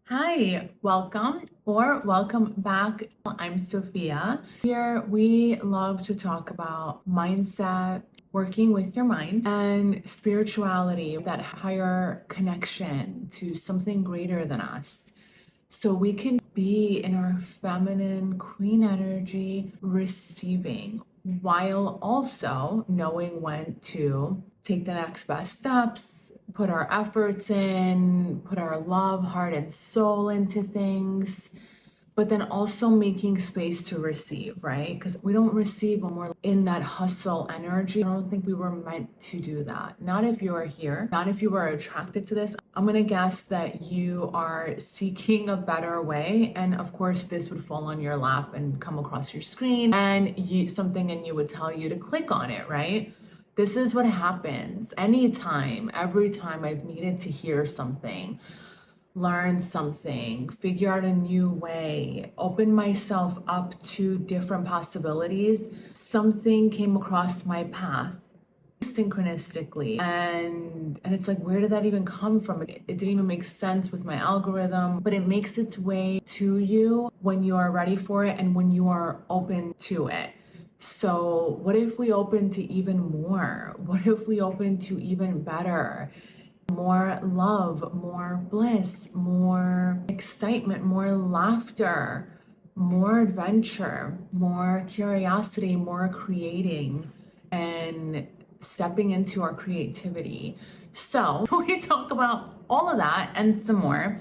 Hi, welcome back. I'm Sophia. Here we love to talk about mindset, working with your mind, and spirituality, that higher connection to something greater than us. So we can be in our feminine queen energy, receiving, while also knowing when to take the next best steps, put our efforts in, put our love, heart, and soul into things, but then also making space to receive, right? Because we don't receive when we're in that hustle energy. I don't think we were meant to do that. Not if you are here, not if you were attracted to this. I'm going to guess that you are seeking a better way. And of course, this would fall on your lap and come across your screen, and something in you would tell you to click on it, right? This is what happens anytime, every time I've needed to hear something, learn something, figure out a new way, open myself up to different possibilities. Something came across my path synchronistically, and it's like, where did that even come from? It didn't even make sense with my algorithm, but it makes its way to you when you are ready for it and when you are open to it. So what if we open to even more? What if we open to even better? More love, more bliss, more excitement, more laughter, more adventure, more curiosity, more creating, and stepping into our creativity. So we talk about all of that and some more.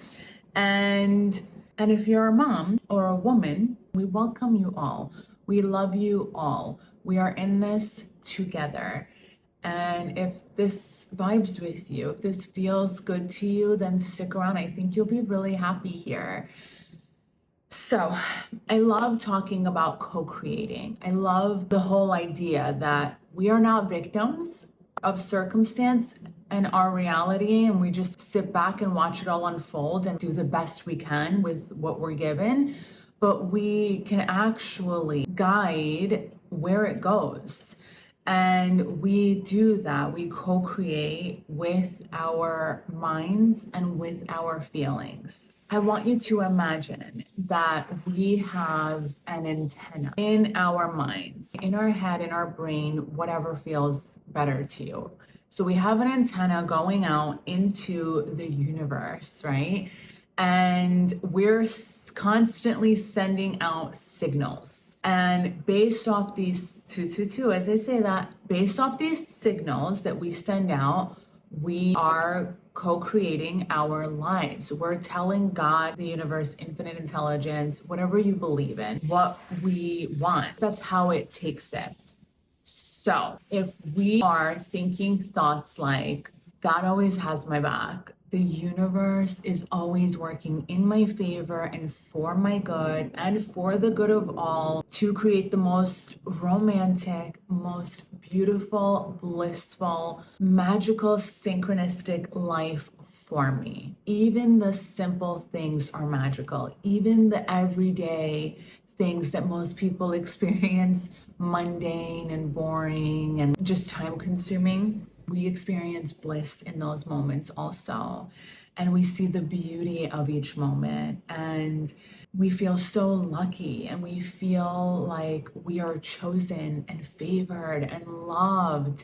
And if you're a mom or a woman, we welcome you all. We love you all. We are in this together. And if this vibes with you, if this feels good to you, then stick around. I think you'll be really happy here. So I love talking about co-creating. I love the whole idea that we are not victims of circumstance and our reality, and we just sit back and watch it all unfold and do the best we can with what we're given. But we can actually guide where it goes. And we do that. We co-create with our minds and with our feelings. I want you to imagine that we have an antenna in our minds, in our head, in our brain, whatever feels better to you. So we have an antenna going out into the universe, right? And we're constantly sending out signals. And based off these as I say that, based off these signals that we send out, we are co-creating our lives. We're telling God, the universe, infinite intelligence, whatever you believe in, what we want. That's how it takes it. So if we are thinking thoughts like, God always has my back, the universe is always working in my favor and for my good and for the good of all, to create the most romantic, most beautiful, blissful, magical, synchronistic life for me. Even the simple things are magical. Even the everyday things that most people experience mundane and boring and just time consuming, we experience bliss in those moments also. And we see the beauty of each moment. And we feel so lucky, and we feel like we are chosen and favored and loved.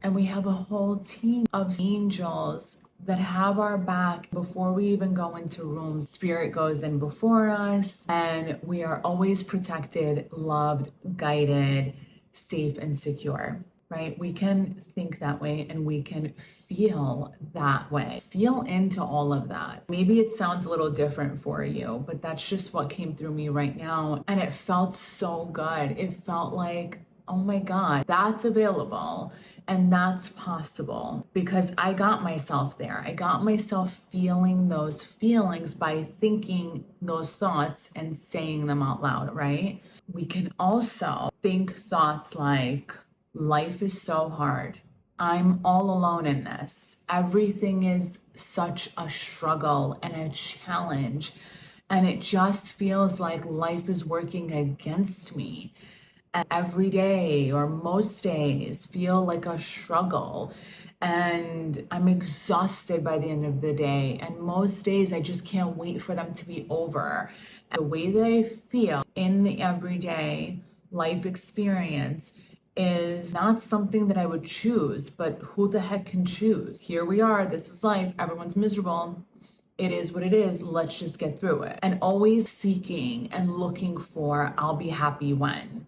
And we have a whole team of angels that have our back before we even go into rooms. Spirit goes in before us, and we are always protected, loved, guided, safe, and secure, right? We can think that way and we can feel that way. Feel into all of that. Maybe it sounds a little different for you, but that's just what came through me right now. And it felt so good. It felt like, oh my God, that's available. And that's possible because I got myself there. I got myself feeling those feelings by thinking those thoughts and saying them out loud, right? We can also think thoughts like, life is so hard. I'm all alone in this. Everything is such a struggle and a challenge. And it just feels like life is working against me. And every day or most days feel like a struggle. and I'm exhausted by the end of the day. And most days I just can't wait for them to be over. And the way that I feel in the everyday life experience is not something that I would choose, but who the heck can choose? Here we are, this is life, everyone's miserable. It is what it is. Let's just get through it. And always seeking and looking for, I'll be happy when.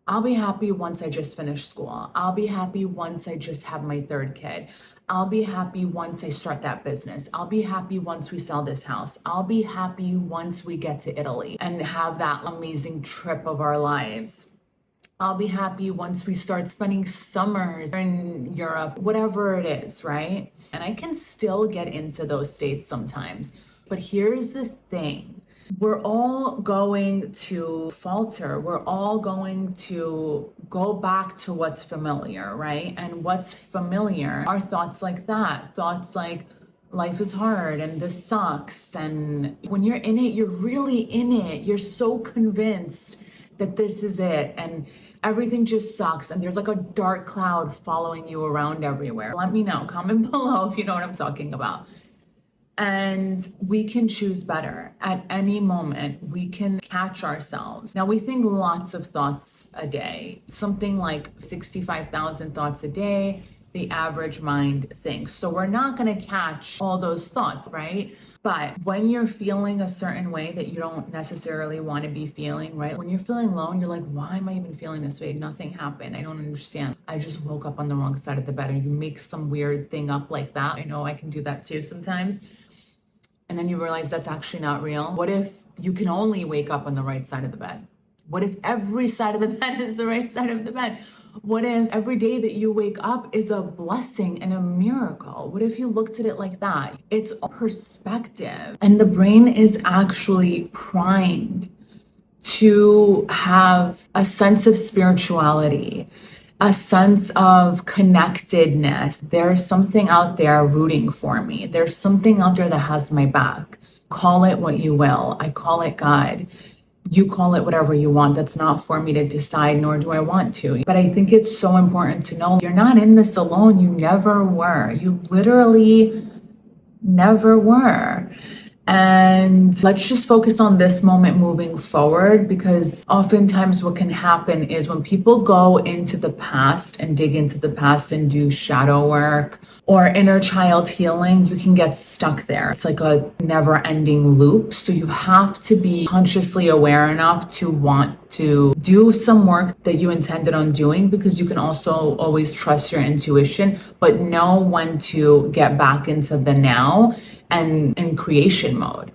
I'll be happy once I just finish school. I'll be happy once I just have my third kid. I'll be happy once I start that business. I'll be happy once we sell this house. I'll be happy once we get to Italy and have that amazing trip of our lives. I'll be happy once we start spending summers in Europe, whatever it is, right? And I can still get into those states sometimes. But here's the thing. We're all going to falter. We're all going to go back to what's familiar, right? And what's familiar are thoughts like that. Thoughts like, life is hard and this sucks. And when you're in it, you're really in it. You're so convinced that this is it. And everything just sucks. And there's like a dark cloud following you around everywhere. Let me know. Comment below if you know what I'm talking about. And we can choose better at any moment. We can catch ourselves. Now, we think lots of thoughts a day, something like 65,000 thoughts a day, the average mind thinks. So we're not going to catch all those thoughts, right? But when you're feeling a certain way that you don't necessarily want to be feeling, right? When you're feeling low and you're like, why am I even feeling this way? Nothing happened. I don't understand. I just woke up on the wrong side of the bed, and you make some weird thing up like that. I know I can do that too sometimes. And then you realize that's actually not real. What if you can only wake up on the right side of the bed? What if every side of the bed is the right side of the bed? What if every day that you wake up is a blessing and a miracle? What if you looked at it like that? It's all perspective. And the brain is actually primed to have a sense of spirituality, a sense of connectedness. There's something out there rooting for me. There's something out there that has my back. Call it what you will. I call it God. You call it whatever you want. That's not for me to decide, nor do I want to. But I think it's so important to know you're not in this alone. You never were. You literally never were. And let's just focus on this moment moving forward, because oftentimes what can happen is when people go into the past and dig into the past and do shadow work or inner child healing, you can get stuck there. It's like a never-ending loop. So you have to be consciously aware enough to want to do some work that you intended on doing, because you can also always trust your intuition, but know when to get back into the now and in creation mode,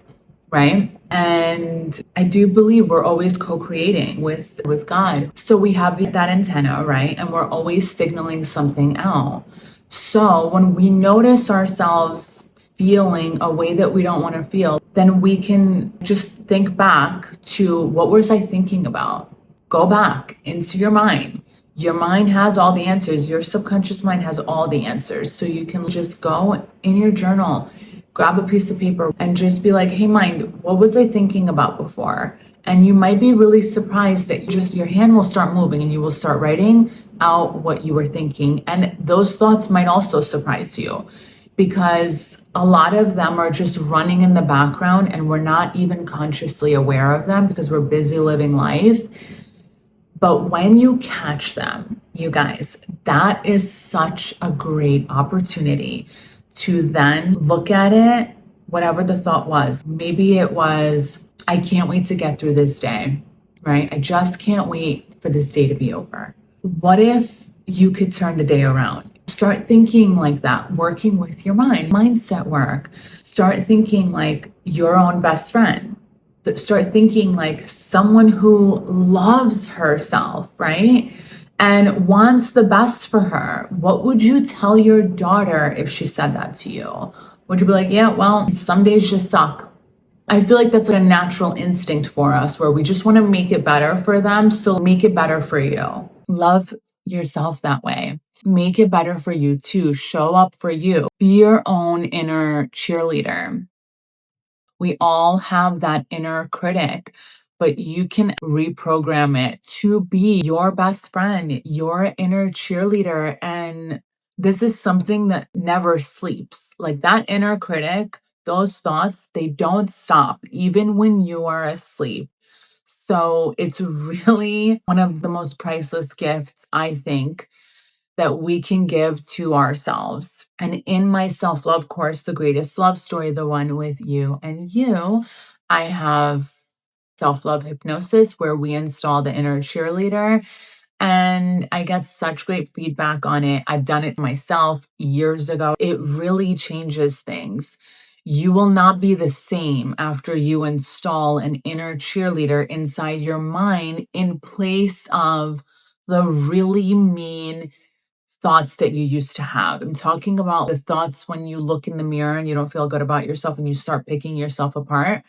right? And I do believe we're always co-creating with God. So we have that antenna, right? And we're always signaling something out. So when we notice ourselves feeling a way that we don't want to feel, then we can just think back to, what was I thinking about? Go back into your mind. Your mind has all the answers. Your subconscious mind has all the answers. So you can just go in your journal, grab a piece of paper, and just be like, hey, mind, what was I thinking about before? And you might be really surprised that your hand will start moving and you will start writing out what you were thinking. And those thoughts might also surprise you, because a lot of them are just running in the background and we're not even consciously aware of them because we're busy living life. But when you catch them, you guys, that is such a great opportunity to then look at it, whatever the thought was. Maybe it was, I can't wait to get through this day, right? I just can't wait for this day to be over. What if you could turn the day around? Start thinking like that, working with your mind, mindset work. Start thinking like your own best friend. Start thinking like someone who loves herself, right? And wants the best for her. What would you tell your daughter if she said that to you? Would you be like, yeah, well, some days just suck? I feel like that's like a natural instinct for us, where we just want to make it better for them. So make it better for you. Love yourself that way. Make it better for you too. Show up for you. Be your own inner cheerleader. We all have that inner critic, but you can reprogram it to be your best friend, your inner cheerleader, and this is something that never sleeps. Like that inner critic, those thoughts, they don't stop even when you are asleep. So it's really one of the most priceless gifts, I think, that we can give to ourselves. And in my self love course, The Greatest Love Story, the one with you and you, I have self love hypnosis where we install the inner cheerleader. And I get such great feedback on it. I've done it myself years ago. It really changes things. You will not be the same after you install an inner cheerleader inside your mind in place of the really mean thoughts that you used to have. I'm talking about the thoughts when you look in the mirror and you don't feel good about yourself and you start picking yourself apart,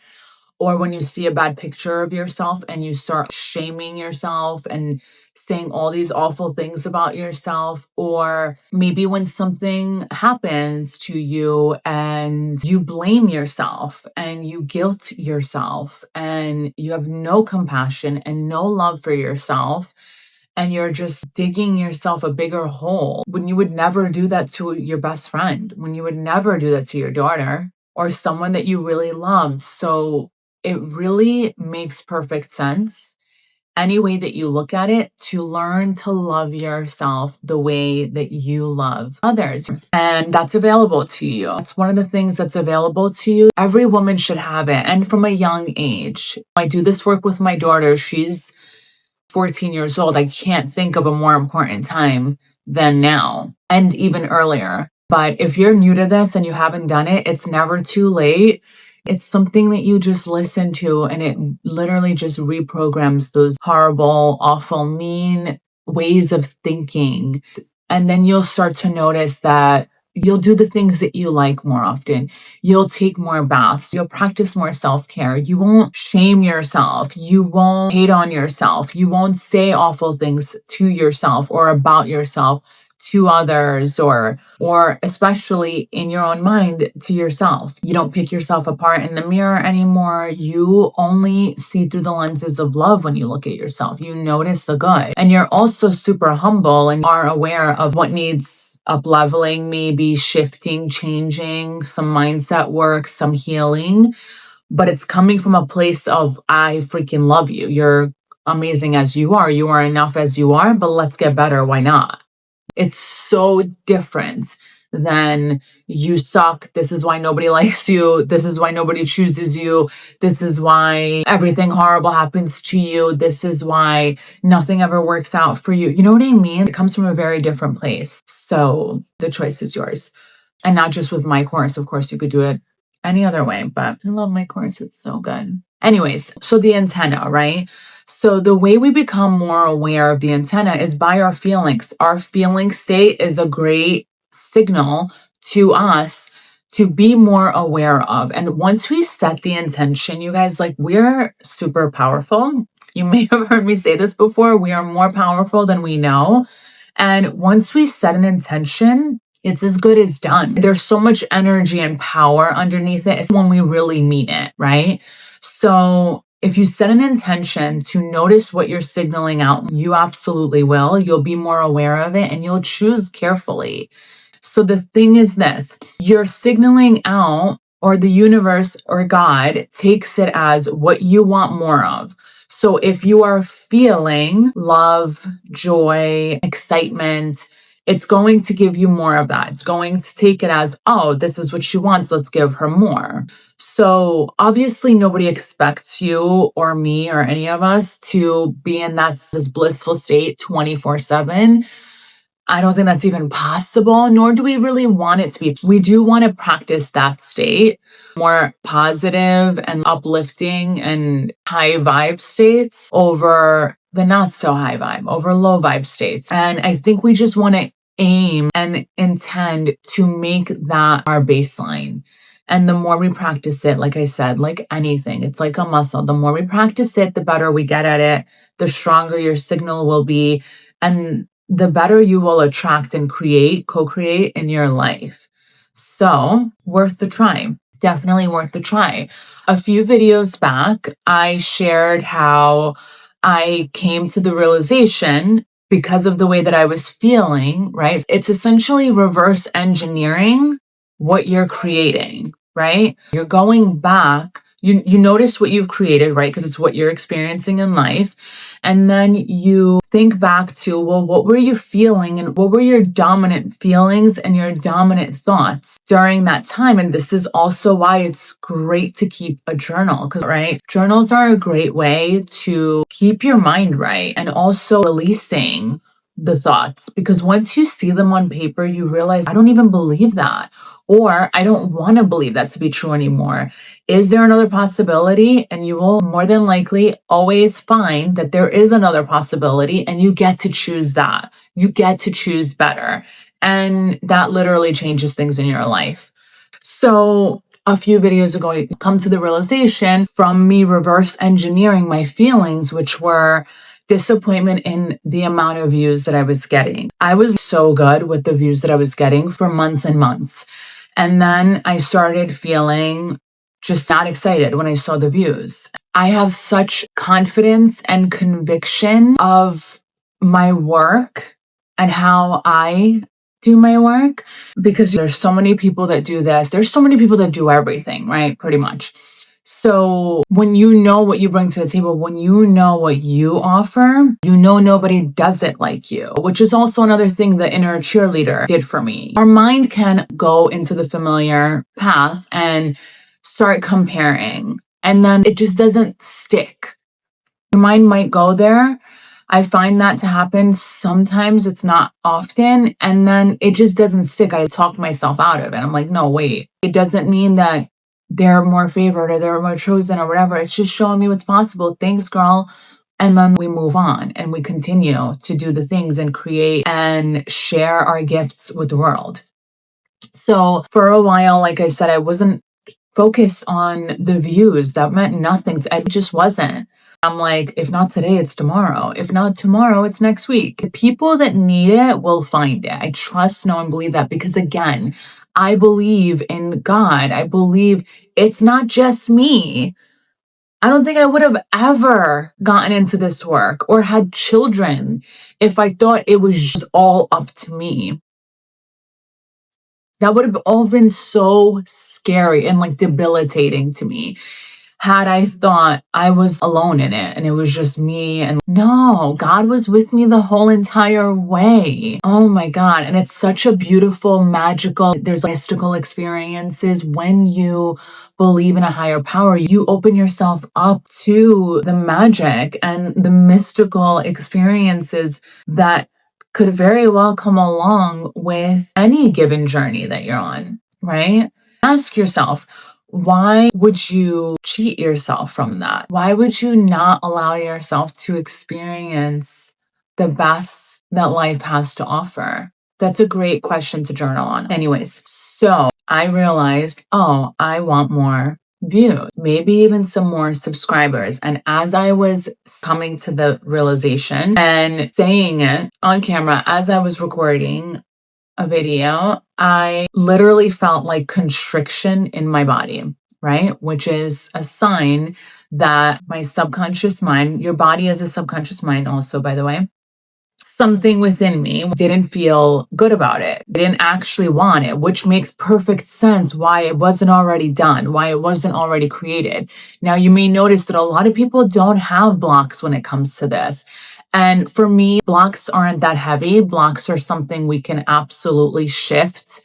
or when you see a bad picture of yourself and you start shaming yourself and saying all these awful things about yourself, or maybe when something happens to you and you blame yourself and you guilt yourself and you have no compassion and no love for yourself, and you're just digging yourself a bigger hole when you would never do that to your best friend, when you would never do that to your daughter or someone that you really love. So it really makes perfect sense, any way that you look at it, to learn to love yourself the way that you love others. And that's available to you. That's one of the things that's available to you. Every woman should have it, and from a young age. I do this work with my daughter. She's 14 years old. I can't think of a more important time than now, and even earlier. But if you're new to this and you haven't done it, it's never too late. It's something that you just listen to, and it literally just reprograms those horrible, awful, mean ways of thinking. And then you'll start to notice that you'll do the things that you like more often. You'll take more baths. You'll practice more self care. You won't shame yourself. You won't hate on yourself. You won't say awful things to yourself or about yourself to others, or especially in your own mind to yourself. You don't pick yourself apart in the mirror anymore. You only see through the lenses of love when you look at yourself. You notice the good. And you're also super humble and are aware of what needs up leveling, maybe shifting, changing, some mindset work, some healing. But it's coming from a place of, I freaking love you. You're amazing as you are. You are enough as you are, but let's get better. Why not? It's so different than you suck. This is why nobody likes you. This is why nobody chooses you. This is why everything horrible happens to you. This is why nothing ever works out for you. You know what I mean? It comes from a very different place. So the choice is yours. And not just with my course. Of course, you could do it any other way, but I love my course. It's so good. Anyways, so the antenna, right? So the way we become more aware of the antenna is by our feelings. Our feeling state is a great signal to us to be more aware of. And once we set the intention, you guys, like, we're super powerful. You may have heard me say this before. We are more powerful than we know. And once we set an intention, it's as good as done. There's so much energy and power underneath it. It's when we really mean it, right? So if you set an intention to notice what you're signaling out, you absolutely will. You'll be more aware of it and you'll choose carefully. So the thing is this, you're signaling out, or the universe or God takes it as what you want more of. So if you are feeling love, joy, excitement, it's going to give you more of that. It's going to take it as, oh, this is what she wants. Let's give her more. So obviously nobody expects you or me or any of us to be in this blissful state 24/7. I don't think that's even possible, nor do we really want it to be. We do want to practice that state, more positive and uplifting and high vibe states over the not so high vibe, over low vibe states. And I think we just want to aim and intend to make that our baseline. And the more we practice it, like I said, like anything, it's like a muscle. The more we practice it, the better we get at it, the stronger your signal will be. And the better you will attract and co-create in your life. So worth the try. Definitely worth the try. A few videos back, I shared how I came to the realization because of the way that I was feeling, right? It's essentially reverse engineering what you're creating, right? You're going back, you notice what you've created, right? Because it's what you're experiencing in life. And then you think back to, well, what were you feeling and what were your dominant feelings and your dominant thoughts during that time? And this is also why it's great to keep a journal, because, right? Journals are a great way to keep your mind right and also releasing the thoughts, because once you see them on paper, you realize, I don't even believe that, or I don't want to believe that to be true anymore. Is there another possibility? And you will more than likely always find that there is another possibility, and you get to choose that. You get to choose better. And that literally changes things in your life. So a few videos ago, I come to the realization from me reverse engineering my feelings, which were disappointment in the amount of views that I was getting. I was so good with the views that I was getting for months and months. And then I started feeling just not excited when I saw the views. I have such confidence and conviction of my work and how I do my work, because there's so many people that do this. There's so many people that do everything, right? Pretty much. So when you know what you bring to the table, when you know what you offer, you know nobody does it like you, which is also another thing the inner cheerleader did for me. Our mind can go into the familiar path and start comparing, and then it just doesn't stick. Your mind might go there. I find that to happen sometimes. It's not often. And then it just doesn't stick. I talk myself out of it. I'm like, no, wait. It doesn't mean that they're more favored or they're more chosen or whatever. It's just showing me what's possible. Thanks, girl. And then we move on and we continue to do the things and create and share our gifts with the world. So for a while, like I said, I wasn't focused on the views. That meant nothing. It just wasn't. I'm like, if not today, it's tomorrow. If not tomorrow, it's next week. The people that need it will find it. I trust, know, and believe that, because again, I believe in God. I believe it's not just me. I don't think I would have ever gotten into this work or had children if I thought it was just all up to me. That would have all been so scary and like debilitating to me had I thought I was alone in it and it was just me. And no, God was with me the whole entire way. Oh my God. And it's such a beautiful, magical, there's mystical experiences when you believe in a higher power. You open yourself up to the magic and the mystical experiences that could very well come along with any given journey that you're on, right? Ask yourself, why would you cheat yourself from that? Why would you not allow yourself to experience the best that life has to offer? That's a great question to journal on. Anyways, so I realized, oh, I want more views, maybe even some more subscribers. And as I was coming to the realization and saying it on camera, as I was recording a video, I literally felt like constriction in my body, right? Which is a sign that my subconscious mind, your body is a subconscious mind also, by the way, something within me didn't feel good about it. Didn't actually want it, which makes perfect sense why it wasn't already done, why it wasn't already created. Now, you may notice that a lot of people don't have blocks when it comes to this. And for me, blocks aren't that heavy. Blocks are something we can absolutely shift,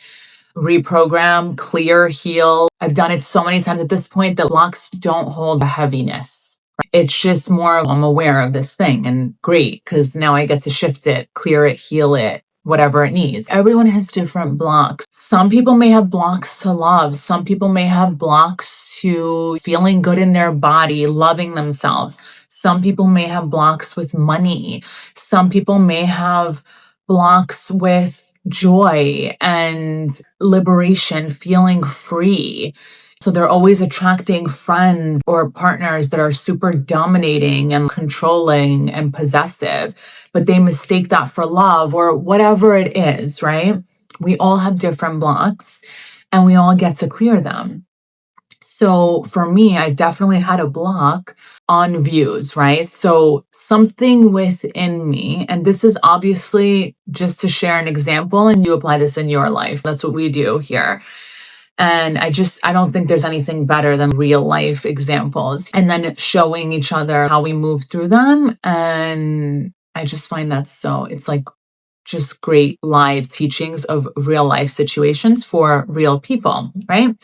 reprogram, clear, heal. I've done it so many times at this point that blocks don't hold the heaviness. It's just more of, I'm aware of this thing, and great, because now I get to shift it, clear it, heal it, whatever it needs. Everyone has different blocks. Some people may have blocks to love. Some people may have blocks to feeling good in their body, loving themselves. Some people may have blocks with money. Some people may have blocks with joy and liberation, feeling free. So they're always attracting friends or partners that are super dominating and controlling and possessive, but they mistake that for love or whatever it is, right? We all have different blocks and we all get to clear them. So for me, I definitely had a block on views, right? So something within me, and this is obviously just to share an example, and you apply this in your life. That's what we do here. And I don't think there's anything better than real life examples and then showing each other how we move through them. And I just find that it's like just great live teachings of real life situations for real people, right?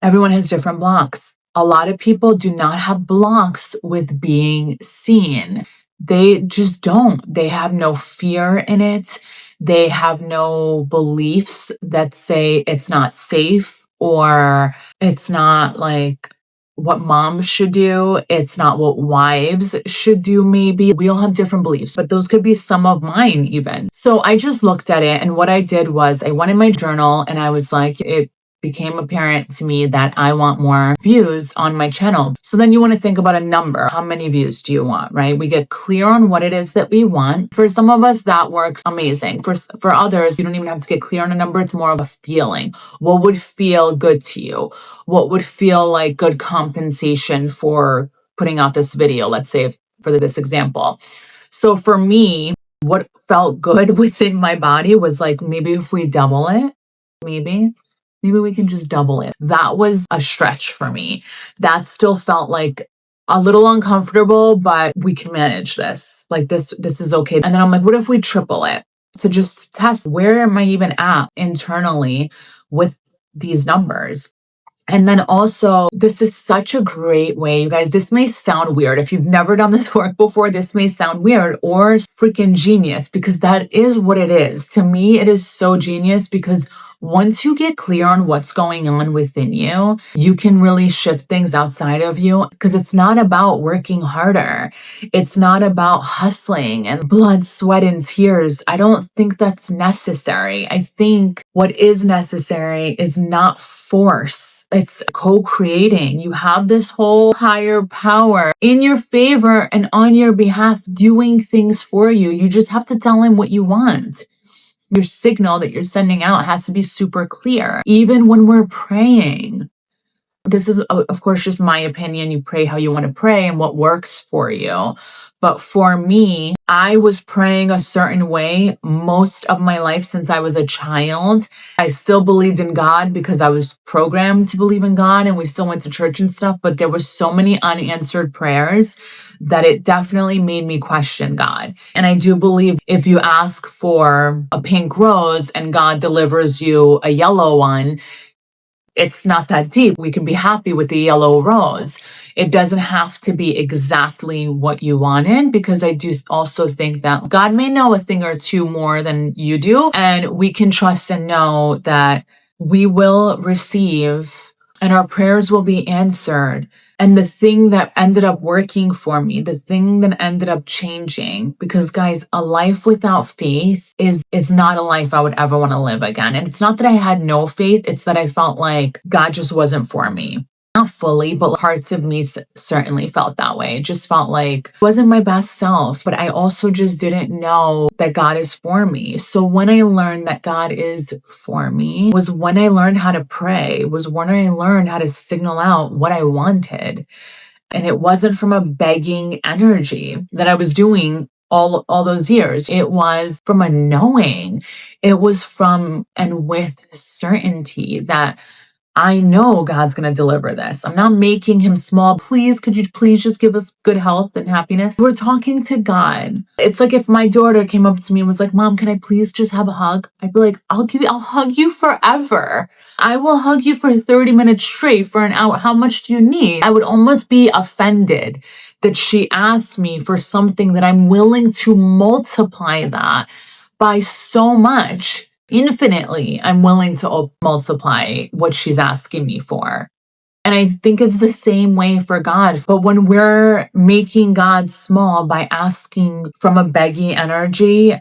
Everyone has different blocks. A lot of people do not have blocks with being seen. They just don't. They have no fear in it. They have no beliefs that say it's not safe or it's not like what moms should do. It's not what wives should do, maybe. We all have different beliefs, but those could be some of mine, even. So I just looked at it, and what I did was I went in my journal and I was like, it became apparent to me that I want more views on my channel. So then you want to think about a number. How many views do you want, right? We get clear on what it is that we want. For some of us, that works amazing. For others, you don't even have to get clear on a number. It's more of a feeling. What would feel good to you? What would feel like good compensation for putting out this video, let's say for this example. So for me, what felt good within my body was like, maybe if we double it, maybe we can just double it. That was a stretch for me. That still felt like a little uncomfortable, but we can manage this. Like this is okay. And then I'm like, what if we triple it to just test where am I even at internally with these numbers? And then also, this is such a great way, you guys. This may sound weird. If you've never done this work before, this may sound weird or freaking genius, because that is what it is. To me, it is so genius because once you get clear on what's going on within you, you can really shift things outside of you, because it's not about working harder. It's not about hustling and blood, sweat, and tears. I don't think that's necessary. I think what is necessary is not force. It's co-creating. You have this whole higher power in your favor and on your behalf doing things for you. You just have to tell him what you want. Your signal that you're sending out has to be super clear. Even when we're praying, this is, of course, just my opinion. You pray how you want to pray and what works for you. But for me, I was praying a certain way most of my life since I was a child. I still believed in God because I was programmed to believe in God, and we still went to church and stuff. But there were so many unanswered prayers that it definitely made me question God. And I do believe if you ask for a pink rose and God delivers you a yellow one, it's not that deep. We can be happy with the yellow rose. It doesn't have to be exactly what you wanted, because I do also think that God may know a thing or two more than you do. And we can trust and know that we will receive and our prayers will be answered. And the thing that ended up working for me, the thing that ended up changing, because guys, a life without faith is not a life I would ever want to live again. And it's not that I had no faith, it's that I felt like God just wasn't for me. Not fully, but parts of me certainly felt that way. It just felt like it wasn't my best self, but I also just didn't know that God is for me. So when I learned that God is for me was when I learned how to pray, was when I learned how to signal out what I wanted. And it wasn't from a begging energy that I was doing all those years. It was from a knowing. It was from and with certainty that I know God's going to deliver this. I'm not making him small. Please, could you please just give us good health and happiness? We're talking to God. It's like if my daughter came up to me and was like, Mom, can I please just have a hug? I'd be like, I'll hug you forever. I will hug you for 30 minutes straight for an hour. How much do you need? I would almost be offended that she asked me for something that I'm willing to multiply that by so much. Infinitely, I'm willing to multiply what she's asking me for. And I think it's the same way for God. But when we're making God small by asking from a begging energy,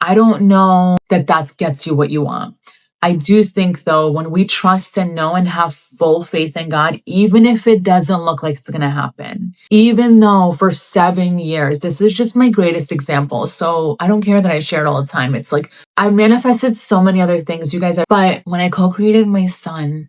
I don't know that gets you what you want. I do think, though, when we trust and know and have full faith in God, even if it doesn't look like it's going to happen, even though for 7 years, this is just my greatest example. So I don't care that I share it all the time. It's like I manifested so many other things, you guys. But when I co-created my son,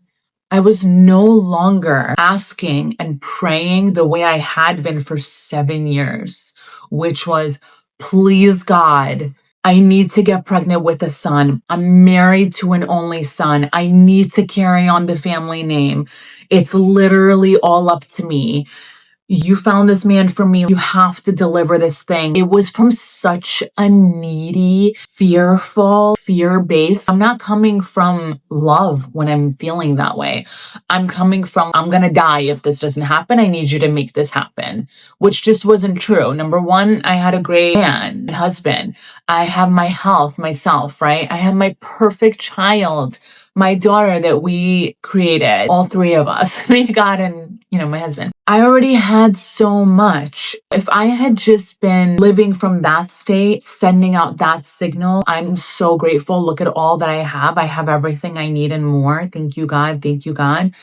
I was no longer asking and praying the way I had been for 7 years, which was, please God, I need to get pregnant with a son. I'm married to an only son. I need to carry on the family name. It's literally all up to me. You found this man for me. You have to deliver this thing. It was from such a needy, fearful, fear-based. I'm not coming from love when I'm feeling that way. I'm coming from, I'm going to die if this doesn't happen. I need you to make this happen, which just wasn't true. Number one, I had a great man, husband. I have my health, myself, right? I have my perfect child, my daughter that we created, all three of us, me, God, and, my husband. I already had so much. If I had just been living from that state, sending out that signal, I'm so grateful. Look at all that I have. I have everything I need and more. Thank you, God. Thank you, God.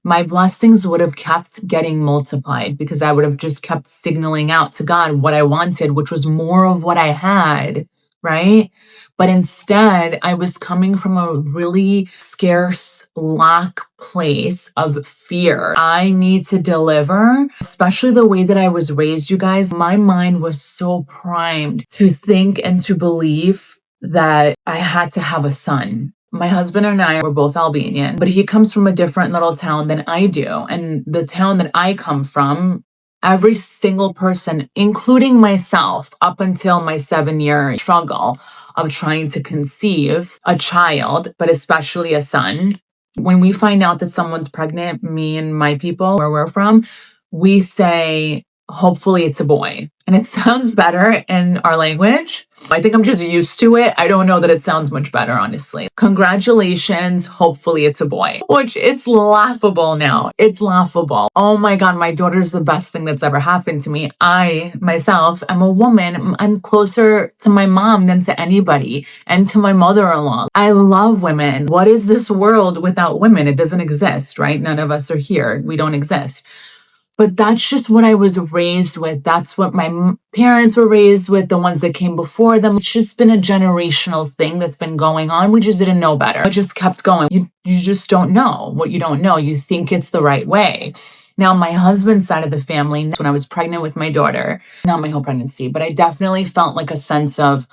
My blessings would have kept getting multiplied because I would have just kept signaling out to God what I wanted, which was more of what I had, right? But instead, I was coming from a really scarce, lack place of fear. I need to deliver, especially the way that I was raised, you guys. My mind was so primed to think and to believe that I had to have a son. My husband and I were both Albanian, but he comes from a different little town than I do. And the town that I come from, every single person, including myself, up until my 7-year struggle of trying to conceive a child, but especially a son, when we find out that someone's pregnant, me and my people where we're from, we say, hopefully it's a boy. And it sounds better in our language. I think I'm just used to it. I don't know that it sounds much better, honestly. Congratulations. Hopefully it's a boy, which it's laughable now. It's laughable. Oh my God, my daughter's the best thing that's ever happened to me. I, myself, am a woman. I'm closer to my mom than to anybody and to my mother-in-law. I love women. What is this world without women? It doesn't exist, right? None of us are here. We don't exist. But that's just what I was raised with. That's what my parents were raised with, the ones that came before them. It's just been a generational thing that's been going on. We just didn't know better. It just kept going. You just don't know what you don't know. You think it's the right way. Now, my husband's side of the family, when I was pregnant with my daughter, not my whole pregnancy, but I definitely felt like a sense of,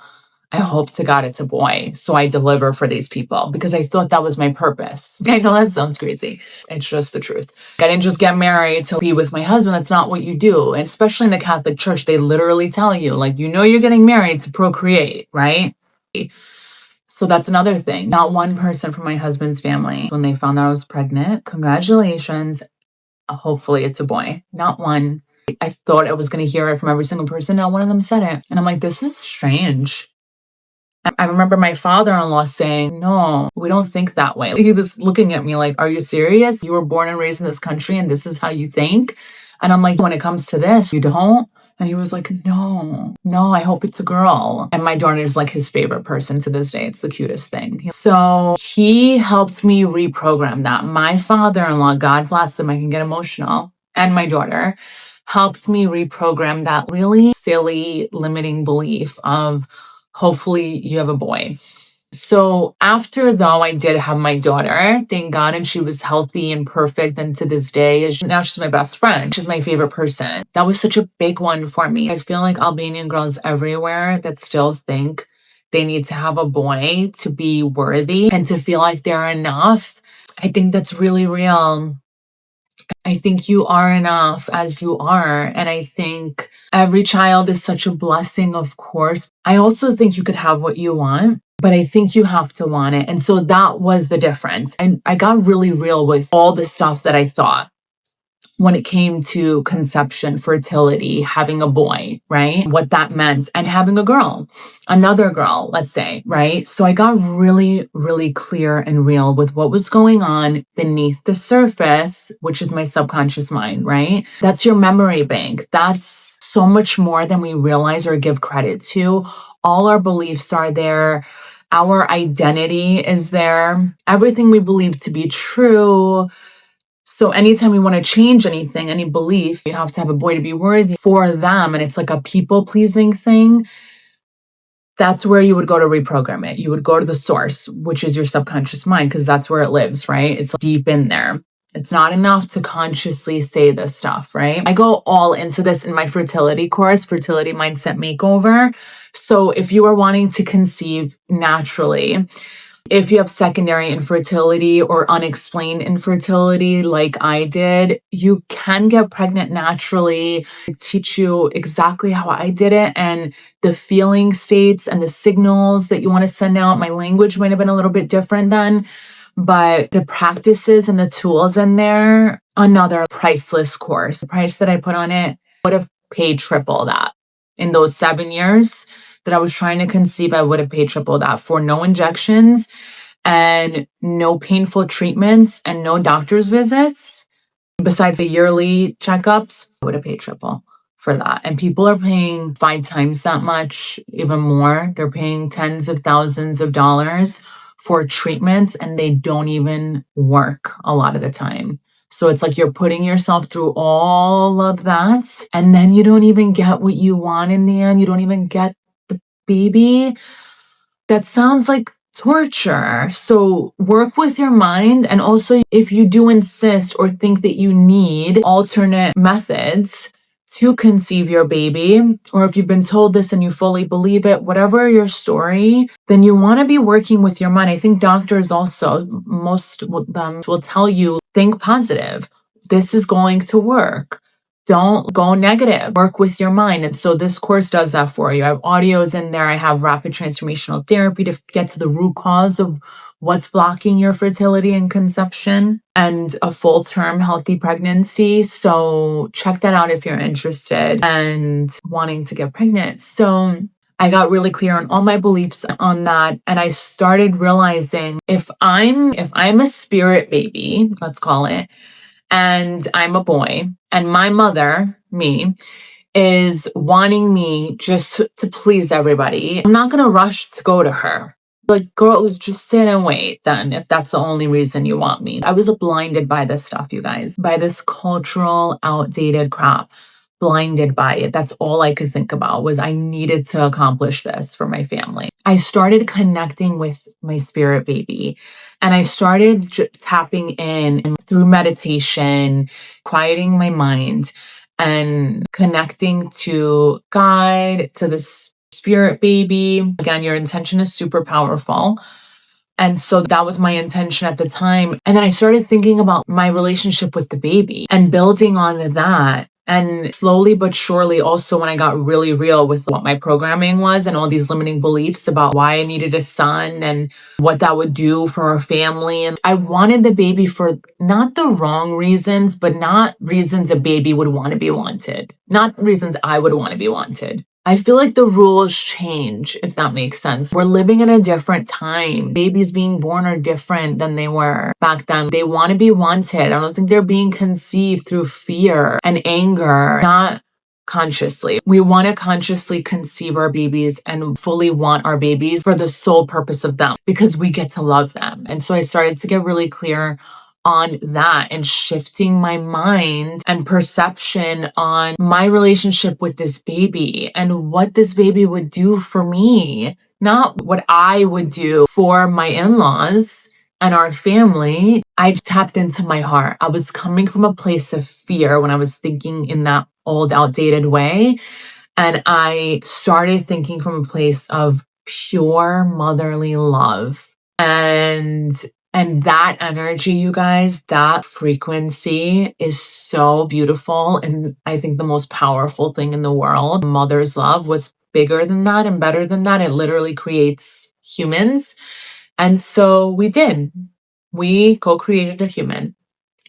I hope to God it's a boy, so I deliver for these people because I thought that was my purpose. I know that sounds crazy. It's just the truth. I didn't just get married to be with my husband. That's not what you do. And especially in the Catholic Church, they literally tell you, like, you're getting married to procreate, right? So that's another thing. Not one person from my husband's family, when they found out I was pregnant, congratulations, hopefully it's a boy. Not one. I thought I was going to hear it from every single person. Not one of them said it. And I'm like, this is strange. I remember my father-in-law saying, no, we don't think that way. He was looking at me like, are you serious? You were born and raised in this country and this is how you think? And I'm like, when it comes to this, you don't? And he was like, no, I hope it's a girl. And my daughter's like his favorite person to this day. It's the cutest thing. So he helped me reprogram that. My father-in-law, God bless him, I can get emotional, and my daughter helped me reprogram that really silly limiting belief of, hopefully you have a boy. So after though I did have my daughter, thank God, and she was healthy and perfect. And to this day, now she's my best friend. She's my favorite person. That was such a big one for me. I feel like Albanian girls everywhere that still think they need to have a boy to be worthy and to feel like they're enough. I think that's really real. I think you are enough as you are. And I think every child is such a blessing, of course. I also think you could have what you want, but I think you have to want it. And so that was the difference. And I got really real with all the stuff that I thought when it came to conception, fertility, having a boy, right? What that meant, and having a girl, another girl, let's say, right? So I got really, really clear and real with what was going on beneath the surface, which is my subconscious mind, right? That's your memory bank. That's so much more than we realize or give credit to. All our beliefs are there. Our identity is there. Everything we believe to be true. So anytime we want to change anything, any belief, you have to have a boy to be worthy for them. And it's like a people pleasing thing. that's where you would go to reprogram it. You would go to the source, which is your subconscious mind, because that's where it lives, right? It's deep in there. It's not enough to consciously say this stuff, right? I go all into this in my fertility course, Fertility Mindset Makeover. So if you are wanting to conceive naturally, if you have secondary infertility or unexplained infertility, like I did, you can get pregnant naturally. I teach you exactly how I did it and the feeling states and the signals that you want to send out. My language might have been a little bit different then, but the practices and the tools in there, another priceless course. The price that I put on it would have paid triple that. In those 7 years that I was trying to conceive, I would have paid triple that for no injections and no painful treatments and no doctor's visits. Besides the yearly checkups, I would have paid triple for that. And people are paying 5 times that much, even more. They're paying tens of thousands of dollars for treatments and they don't even work a lot of the time. So it's like you're putting yourself through all of that and then you don't even get what you want in the end. You don't even get the baby. That sounds like torture. So work with your mind. And also, if you do insist or think that you need alternate methods to conceive your baby, or if you've been told this and you fully believe it, whatever your story, then you want to be working with your mind. I think doctors also, most of them will tell you, think positive. This is going to work. Don't go negative. Work with your mind. And so this course does that for you. I have audios in there. I have rapid transformational therapy to get to the root cause of what's blocking your fertility and conception and a full-term healthy pregnancy. So check that out if you're interested and wanting to get pregnant. So I got really clear on all my beliefs on that. And I started realizing if I'm a spirit baby, let's call it, and I'm a boy, and my mother, me, is wanting me just to please everybody, I'm not going to rush to go to her. Like, girl, just sit and wait then, if that's the only reason you want me. I was blinded by this stuff, you guys, by this cultural, outdated crap. Blinded by it. That's all I could think about was I needed to accomplish this for my family. I started connecting with my spirit baby and I started tapping in through meditation, quieting my mind and connecting to God, to this spirit baby. Again, your intention is super powerful. And so that was my intention at the time. And then I started thinking about my relationship with the baby and building on that. And slowly but surely, also when I got really real with what my programming was and all these limiting beliefs about why I needed a son and what that would do for our family. And I wanted the baby for not the wrong reasons, but not reasons a baby would want to be wanted, not reasons I would want to be wanted. I feel like the rules change, if that makes sense. We're living in a different time. Babies being born are different than they were back then. They want to be wanted. I don't think they're being conceived through fear and anger, not consciously. We want to consciously conceive our babies and fully want our babies for the sole purpose of them because we get to love them. And so I started to get really clear on that and shifting my mind and perception on my relationship with this baby and what this baby would do for me, not what I would do for my in-laws and our family. I tapped into my heart. I was coming from a place of fear when I was thinking in that old, outdated way. And I started thinking from a place of pure motherly love. And that energy, you guys, that frequency is so beautiful. And I think the most powerful thing in the world, mother's love, was bigger than that and better than that. It literally creates humans. And so we did. We co-created a human.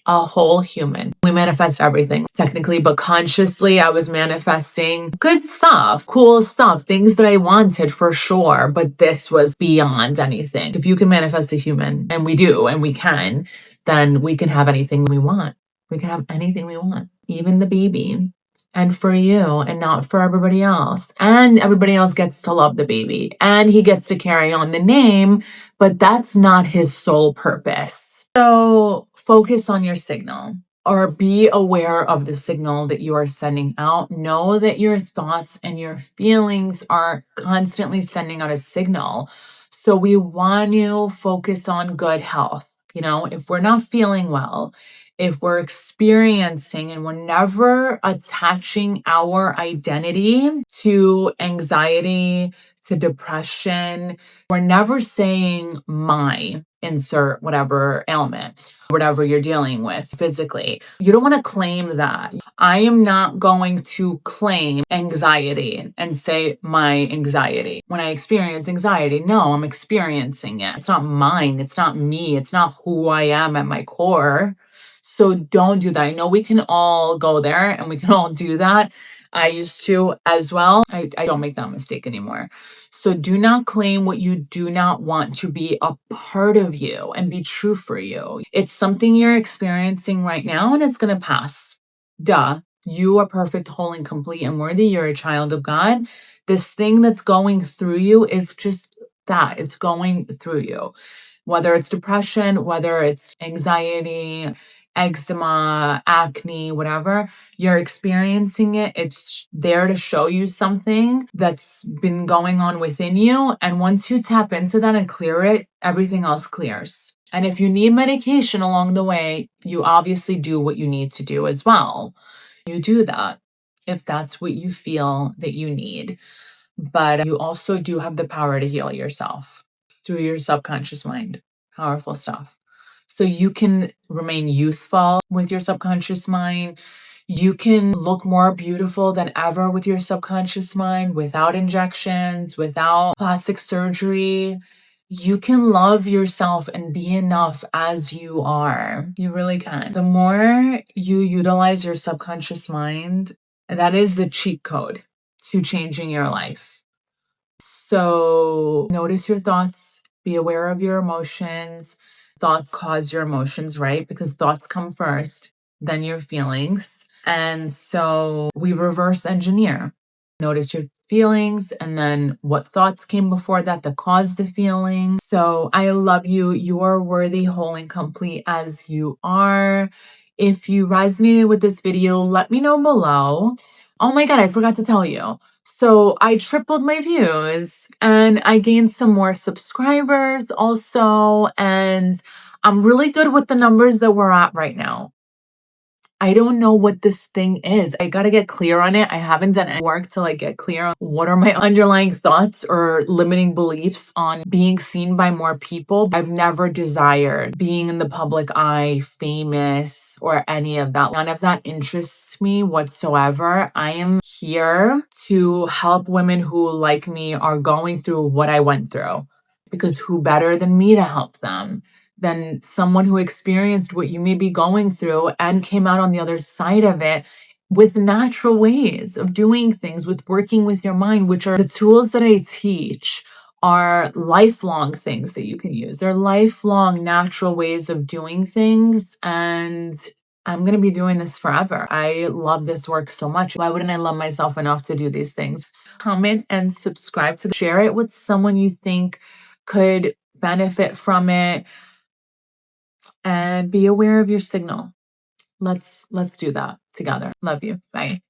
A whole human. We manifest everything technically, but consciously I was manifesting good stuff, cool stuff, things that I wanted for sure. But this was beyond anything. If you can manifest a human, and we do, and we can, then we can have anything we want. We can have anything we want, even the baby. And for you and not for everybody else. And everybody else gets to love the baby and he gets to carry on the name, but that's not his sole purpose. So focus on your signal. or be aware of the signal that you are sending out. Know that your thoughts and your feelings are constantly sending out a signal. So we want to focus on good health. If we're not feeling well, if we're experiencing and we're never attaching our identity to anxiety, to depression, we're never saying my insert whatever ailment, whatever you're dealing with physically. You don't want to claim that. I am not going to claim anxiety and say my anxiety. When I experience anxiety, no, I'm experiencing it. It's not mine. It's not me. It's not who I am at my core. So don't do that. I know we can all go there and we can all do that. I used to as well. I don't make that mistake anymore. So do not claim what you do not want to be a part of you and be true for you. It's something you're experiencing right now and it's going to pass. Duh. You are perfect, whole, and complete and worthy. You're a child of God. This thing that's going through you is just that. It's going through you. Whether it's depression, whether it's anxiety, eczema, acne, whatever, you're experiencing it. It's there to show you something that's been going on within you. And once you tap into that and clear it, everything else clears. And if you need medication along the way, you obviously do what you need to do as well. You do that if that's what you feel that you need. But you also do have the power to heal yourself through your subconscious mind. Powerful stuff. So you can remain youthful with your subconscious mind. You can look more beautiful than ever with your subconscious mind without injections, without plastic surgery. You can love yourself and be enough as you are. You really can. The more you utilize your subconscious mind, that is the cheat code to changing your life. So notice your thoughts, be aware of your emotions. Thoughts cause your emotions, right? Because thoughts come first, then your feelings. And so we reverse engineer. Notice your feelings and then what thoughts came before that caused the feeling. So I love you. You are worthy, whole, and complete as you are. If you resonated with this video, let me know below. Oh my God, I forgot to tell you. So I tripled my views and I gained some more subscribers also. And I'm really good with the numbers that we're at right now. I don't know what this thing is. I got to get clear on it. I haven't done any work to get clear on what are my underlying thoughts or limiting beliefs on being seen by more people. I've never desired being in the public eye, famous, or any of that. None of that interests me whatsoever. I am here to help women who, like me, are going through what I went through. Because who better than me to help them? Than someone who experienced what you may be going through and came out on the other side of it with natural ways of doing things, with working with your mind, which are the tools that I teach are lifelong things that you can use. They're lifelong natural ways of doing things. And I'm going to be doing this forever. I love this work so much. Why wouldn't I love myself enough to do these things? Comment and subscribe to share it with someone you think could benefit from it. And be aware of your signal. Let's do that together. Love you. Bye.